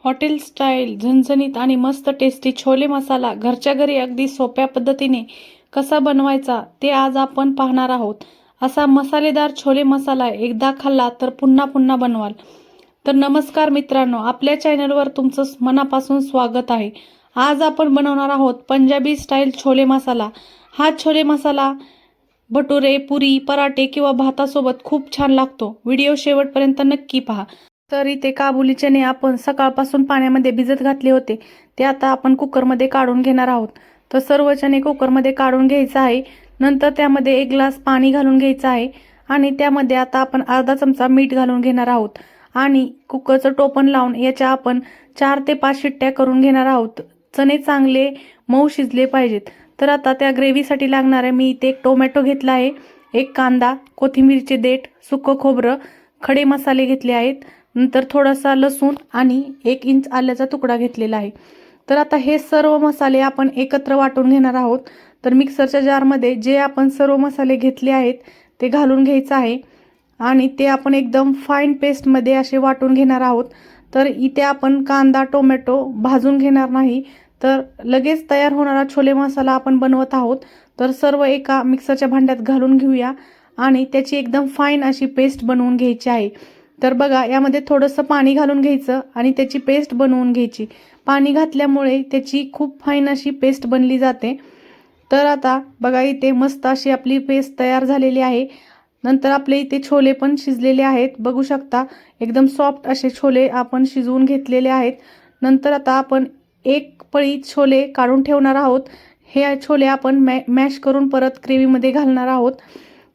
Hotel style झणझणीत आणि मस्त टेस्टी छोले मसाला घरच्या घरी अगदी सोप्या पद्धतीने कसा बनवायचा ते आज आपण पाहणार आहोत. असा मसालेदार छोले मसाला एकदा खाल्ला तर पुन्हा पुन्हा बनवाल. तर नमस्कार मित्रांनो, आपल्या चॅनलवर तुमचं मनापासून स्वागत आहे. आज आपण बनवणार आहोत पंजाबी स्टाईल छोले मसाला. हा छोले मसाला भटुरे, पुरी, पराठे किंवा भातासोबत खूप छान लागतो. व्हिडिओ शेवटपर्यंत नक्की पहा. तर इथे काबुली चणे आपण सकाळपासून पाण्यामध्ये भिजत घातले होते, ते आता आपण कुकरमध्ये काढून घेणार आहोत. तर सर्व चणे कुकरमध्ये काढून घ्यायचं आहे. नंतर त्यामध्ये 1 ग्लास पाणी घालून घ्यायचं आहे आणि त्यामध्ये आता आपण अर्धा चमचा मीठ घालून घेणार आहोत आणि कुकरचं टोपण लावून याच्या आपण 4 ते 5 शिट्ट्या करून घेणार आहोत. चणे चांगले मऊ शिजले पाहिजेत. तर आता त्या ग्रेव्हीसाठी लागणारे मी इथे 1 टोमॅटो घेतला आहे, 1 कांदा, कोथिंबीरचे देठ, सुकं खोबरं, खडे मसाले घेतले आहेत, नंतर थोडासा लसूण आणि 1 इंच आल्याचा तुकडा घेतलेला आहे. तर आता हे सर्व मसाले आपण एकत्र वाटून घेणार आहोत. तर मिक्सरच्या जारमध्ये जे आपण सर्व मसाले घेतले आहेत ते घालून घ्यायचं आहे आणि ते आपण एकदम फाईन पेस्टमध्ये असे वाटून घेणार आहोत. तर इथे आपण कांदा टोमॅटो भाजून घेणार नाही, तर लगेच तयार होणारा छोले मसाला आपण बनवत आहोत. तर सर्व एका मिक्सरच्या भांड्यात घालून घेऊया आणि त्याची एकदम फाईन अशी पेस्ट बनवून घ्यायची आहे. तर बघा, यामध्ये थोडंसं पाणी घालून घ्यायचं आणि त्याची पेस्ट बनवून घ्यायची. पाणी घातल्यामुळे त्याची खूप फाईन अशी पेस्ट बनली जाते. तर आता बघा, इथे मस्त अशी आपली पेस्ट तयार झालेली आहे. नंतर आपले इथे छोले पण शिजलेले आहेत, बघू शकता. एकदम सॉफ्ट असे छोले आपण शिजवून घेतलेले आहेत. नंतर आता आपण 1 पळी छोले काढून ठेवणार आहोत. हे छोले आपण मॅश करून परत ग्रेव्हीमध्ये घालणार आहोत.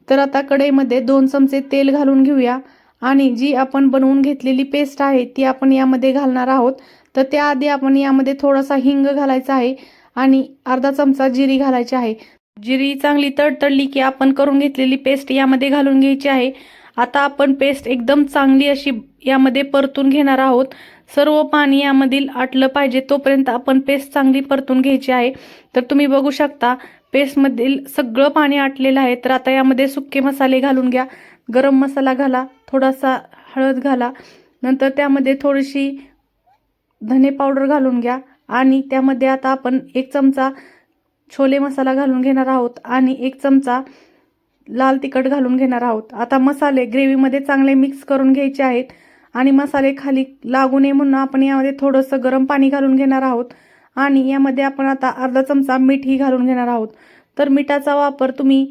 तर आता कढईमध्ये 2 चमचे तेल घालून घेऊया आणि जी आपण बनवून घेतलेली पेस्ट आहे ती आपण यामध्ये घालणार आहोत. तर त्याआधी आपण यामध्ये थोडासा हिंग घालायचा आहे आणि अर्धा चमचा जिरी घालायची आहे. जिरी चांगली तडतडली की आपण करून घेतलेली पेस्ट यामध्ये घालून घ्यायची आहे. आता आपण पेस्ट एकदम चांगली अशी यामध्ये परतून घेणार आहोत. सर्व पाणी यामधील आटलं पाहिजे तोपर्यंत आपण पेस्ट चांगली परतून घ्यायची आहे. तर तुम्ही बघू शकता पेस्टमधील सगळं पाणी आटलेलं आहे. तर आता यामध्ये सुके मसाले घालून घ्या. गरम मसाला घाला, थोडासा हळद घाला, नंतर त्यामध्ये थोडीशी धने पावडर घालून घ्या आणि त्यामध्ये आता आपण 1 चमचा छोले मसाला घालून घेणार आहोत आणि 1 चमचा लाल तिखट घालून घेणार आहोत. आता मसाले ग्रेव्हीमध्ये चांगले मिक्स करून घ्यायचे आहेत आणि मसाले खाली लागू नये म्हणून आपण यामध्ये थोडंसं गरम पाणी घालून घेणार आहोत आणि यामध्ये आपण आता अर्धा चमचा मीठही घालून घेणार आहोत. तर मिठाचा वापर तुम्ही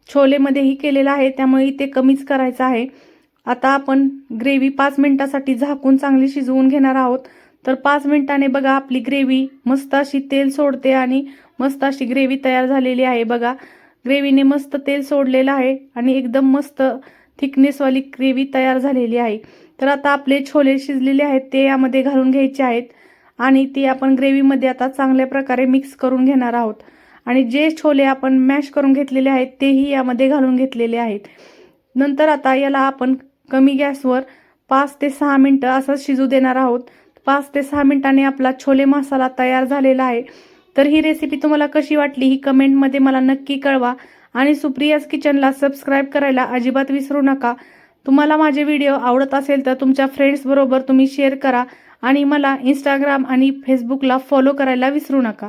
छोलेमध्येही केलेला आहे, त्यामुळे इथे कमीच करायचा आहे. आता आपण ग्रेव्ही 5 मिनिटासाठी झाकून चांगली शिजवून घेणार आहोत. तर 5 मिनिटाने बघा आपली ग्रेव्ही मस्त अशी तेल सोडते आणि मस्त अशी ग्रेव्ही तयार झालेली आहे. बघा, ग्रेव्हीने मस्त तेल सोडलेलं आहे आणि एकदम मस्त थिकनेसवाली ग्रेव्ही तयार झालेली आहे. तर आता आपले छोले शिजलेले आहेत ते यामध्ये घालून घ्यायचे आहेत आणि ते आपण ग्रेव्हीमध्ये आता चांगल्या प्रकारे मिक्स करून घेणार आहोत आणि जे छोले आपण मॅश करून घेतलेले आहेत तेही यामध्ये घालून घेतलेले आहेत. नंतर आता याला आपण कमी गॅसवर 5 ते 6 मिनिटं असं शिजू देणार आहोत. 5 ते 6 मिनिटांनी आपला छोले मसाला तयार झालेला आहे. तर ही रेसिपी तुम्हाला कशी वाटली ही कमेंटमध्ये मला नक्की कळवा आणि सुप्रियाज किचनला सबस्क्राईब करायला अजिबात विसरू नका. तुम्हाला माझे व्हिडिओ आवडत असेल तर तुमच्या फ्रेंड्सबरोबर तुम्ही शेअर करा आणि मला इंस्टाग्राम आणि फेसबुकला फॉलो करायला विसरू नका.